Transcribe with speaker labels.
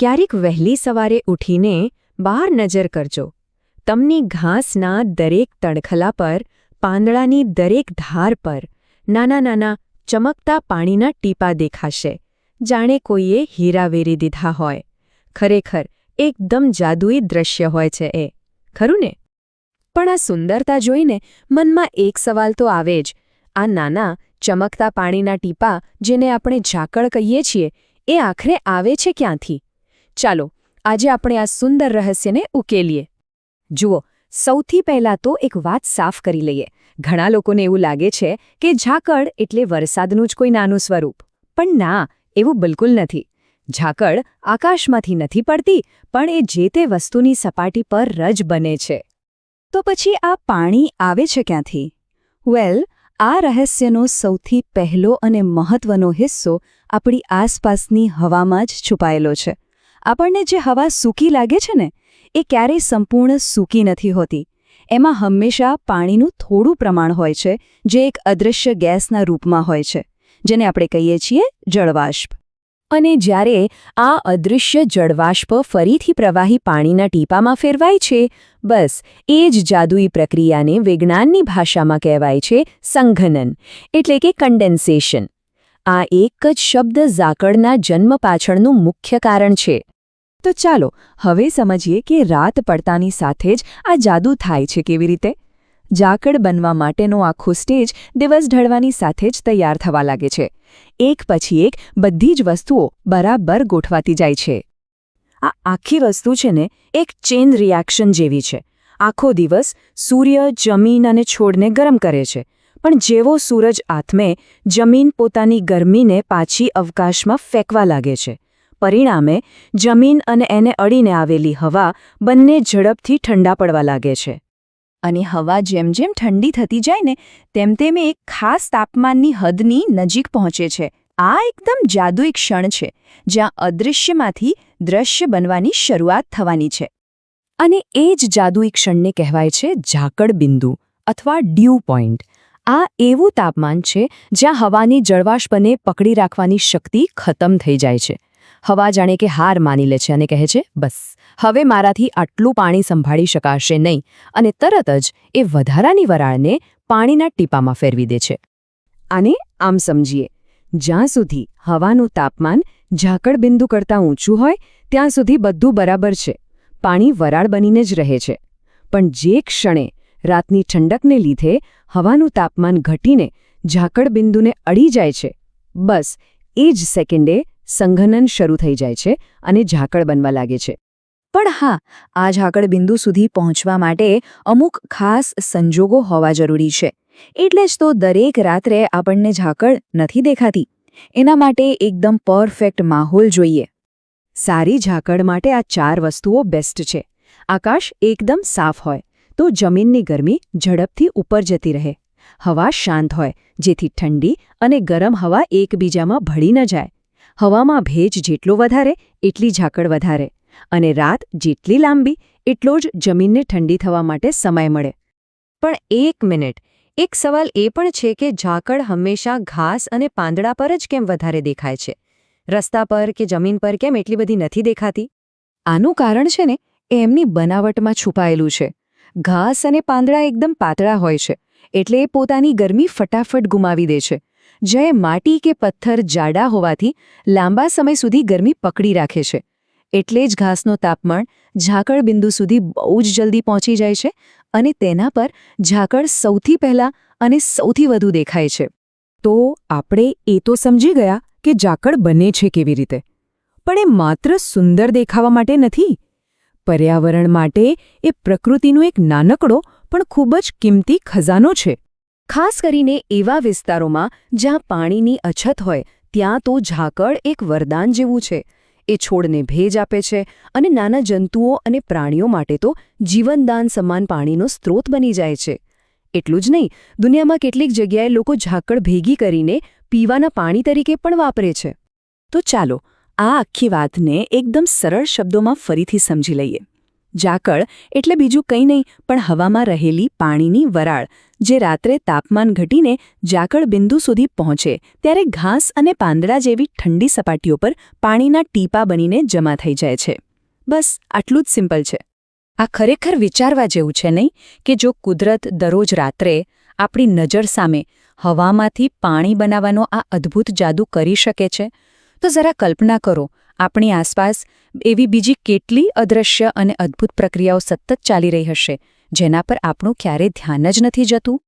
Speaker 1: ક્યારેક વહેલી સવારે ઉઠીને બહાર નજર કરજો. તમને ઘાસના દરેક તણખલા પર, પાંદડાની દરેક ધાર પર નાના નાના ચમકતા પાણીના ટીપા દેખાશે, જાણે કોઈએ હીરા વેરી દીધા હોય. ખરેખર એકદમ જાદુઈ દ્રશ્ય હોય છે એ, ખરું ને? પણ આ સુંદરતા જોઈને મનમાં એક સવાલ તો આવે જ. આ નાના ચમકતા પાણીના ટીપા, જેને આપણે ઝાકળ કહીએ છીએ, એ આખરે આવે છે ક્યાંથી? ચાલો આજે આપણે આ સુંદર રહસ્યને ઉકેલીએ. જુઓ, સૌથી પહેલાં તો એક વાત સાફ કરી લઈએ. ઘણા લોકોને એવું લાગે છે કે ઝાકળ એટલે વરસાદનું જ કોઈ નાનું સ્વરૂપ. પણ ના, એવું બિલકુલ નથી. ઝાકળ આકાશમાંથી નથી પડતી, પણ એ જે તે વસ્તુની સપાટી પર જ બને છે. તો પછી આ પાણી આવે છે ક્યાંથી? વેલ, આ રહસ્યનો સૌથી પહેલો અને મહત્વનો હિસ્સો આપણી આસપાસની હવામાં જ છુપાયેલો છે. આપણને જે હવા સૂકી લાગે છે ને, એ ક્યારેય સંપૂર્ણ સૂકી નથી હોતી. એમાં હંમેશા પાણીનું થોડું પ્રમાણ હોય છે, જે એક અદૃશ્ય ગેસના રૂપમાં હોય છે, જેને આપણે કહીએ છીએ જળવાષ્પ. અને જ્યારે આ અદૃશ્ય જળવાષ્પ ફરીથી પ્રવાહી પાણીના ટીપામાં ફેરવાય છે, બસ એ જ જાદુઈ પ્રક્રિયાને વિજ્ઞાનની ભાષામાં કહેવાય છે સંઘનન, એટલે કે કન્ડેન્સેશન. આ એક જ શબ્દ ઝાકળના જન્મ પાછળનું મુખ્ય કારણ છે. તો ચાલો હવે સમજીએ કે રાત પડતાની સાથે જ આ જાદુ થાય છે કેવી રીતે. ઝાકળ બનવા માટેનો આખો સ્ટેજ દિવસ ઢળવાની સાથે જ તૈયાર થવા લાગે છે. એક પછી એક બધી જ વસ્તુઓ બરાબર ગોઠવાતી જાય છે. આ આખી વસ્તુ છે ને, એક ચેઇન રિએક્શન જેવી છે. આખો દિવસ સૂર્ય જમીન અને છોડને ગરમ કરે છે, પણ જેવો સૂરજ આથમે, જમીન પોતાની ગરમીને પાછી અવકાશમાં ફેંકવા લાગે છે. પરિણામે જમીન અને એને અડીને આવેલી હવા બંને ઝડપથી ઠંડા પડવા લાગે છે. અને હવા જેમ જેમ ઠંડી થતી જાય ને, તેમ તેમ એક ખાસ તાપમાનની હદની નજીક પહોંચે છે. આ એકદમ જાદુઈ ક્ષણ છે, જ્યાં અદૃશ્યમાંથી દ્રશ્ય બનવાની શરૂઆત થવાની છે. અને એ જ જાદુઈ ક્ષણને કહેવાય છે ઝાકળ બિંદુ અથવા ડ્યૂ પોઈન્ટ. આ એવું તાપમાન છે જ્યાં હવાની જળવાષ્પને પકડી રાખવાની શક્તિ ખતમ થઈ જાય છે. હવા જાણે કે હાર માની લે છે અને કહે છે, બસ હવે મારાથી આટલું પાણી સંભાળી શકાશે નહીં, અને તરત જ એ વધારાની વરાળને પાણીના ટીપામાં ફેરવી દે છે. આને આમ સમજીએ, જ્યાં સુધી હવાનું તાપમાન ઝાકળ બિંદુ કરતાં ઊંચું હોય ત્યાં સુધી બધું બરાબર છે, પાણી વરાળ બનીને જ રહે છે. પણ જે ક્ષણે રાતની ઠંડકને લીધે હવાનું તાપમાન ઘટીને ઝાકળ બિંદુને અડી જાય છે, બસ એ જ સેકન્ડે સંઘનન શરૂ થઈ જાય છે અને ઝાકળ બનવા લાગે છે. પણ હા, આ ઝાકળ બિંદુ સુધી પહોંચવા માટે અમુક ખાસ સંજોગો હોવા જરૂરી છે. એટલે જ તો દરેક રાત્રે આપણને ઝાકળ નથી દેખાતી. એના માટે એકદમ પરફેક્ટ માહોલ જોઈએ. સારી ઝાકળ માટે આ 4 વસ્તુઓ બેસ્ટ છે. આકાશ એકદમ સાફ હોય તો જમીનની ગરમી ઝડપથી ઉપર જતી રહે. હવા શાંત હોય, જેથી ઠંડી અને ગરમ હવા એકબીજામાં ભળી ન જાય. હવામાં ભેજ જેટલો વધારે એટલી ઝાકળ વધારે, અને રાત જેટલી લાંબી એટલો જ જમીનને ઠંડી થવા માટે સમય મળે. પણ એક મિનિટ, એક સવાલ એ પણ છે કે ઝાકળ હંમેશા ઘાસ અને પાંદડા પર જ કેમ વધારે દેખાય છે? રસ્તા પર કે જમીન પર કેમ એટલી બધી નથી દેખાતી? આનું કારણ છે ને, એ એમની બનાવટમાં છુપાયેલું છે. ઘાસ અને પાંદડા એકદમ પાતળા હોય છે, એટલે એ પોતાની ગરમી ફટાફટ ગુમાવી દે છે. જે માટી કે પથ્થર જાડા હોવાથી લાંબા સમય સુધી ગરમી પકડી રાખે છે. એટલે જ ઘાસનો તાપમાન ઝાકળ બિંદુ સુધી બહુ જ જલ્દી પહોંચી જાય છે, અને તેના પર ઝાકળ સૌથી પહેલાં અને સૌથી વધુ દેખાય છે. તો આપણે એ તો સમજી ગયા કે ઝાકળ બને છે કેવી રીતે. પણ એ માત્ર સુંદર દેખાવા માટે નથી. પર્યાવરણ માટે એ પ્રકૃતિનો એક નાનકડો પણ ખૂબ જ કિંમતી ખજાનો છે. ખાસ કરીને એવા વિસ્તારોમાં જ્યાં પાણીની અછત હોય, ત્યાં તો ઝાકળ એક વરદાન જેવું છે. એ છોડને ભેજ આપે છે અને નાના જંતુઓ અને પ્રાણીઓ માટે તો જીવનદાન સમાન પાણીનો સ્ત્રોત બની જાય છે. એટલું જ નહીં, દુનિયામાં કેટલીક જગ્યાએ લોકો ઝાકળ ભેગી કરીને પીવાના પાણી તરીકે પણ વાપરે છે. તો ચાલો આ આખી વાતને એકદમ સરળ શબ્દોમાં ફરીથી સમજી લઈએ.
Speaker 2: ઝાકળ એટલે બીજું કંઈ નહીં પણ હવામાં રહેલી પાણીની વરાળ, જે રાત્રે તાપમાન ઘટીને ઝાકળ બિંદુ સુધી પહોંચે ત્યારે ઘાસ અને પાંદડા જેવી ઠંડી સપાટીઓ પર પાણીના ટીપા બનીને જમા થઈ જાય છે. બસ આટલું જ સિમ્પલ છે.
Speaker 3: આ ખરેખર વિચારવા જેવું છે નહીં કે જો કુદરત દરરોજ રાત્રે આપણી નજર સામે હવામાંથી પાણી બનાવવાનો આ અદ્ભુત જાદુ કરી શકે છે, તો જરા કલ્પના કરો આપણી આસપાસ એવી બીજી કેટલી અદૃશ્ય અને અદ્ભુત પ્રક્રિયાઓ સતત ચાલી રહી હશે, જેના પર આપણું ક્યારેય ધ્યાન જ નથી જતું.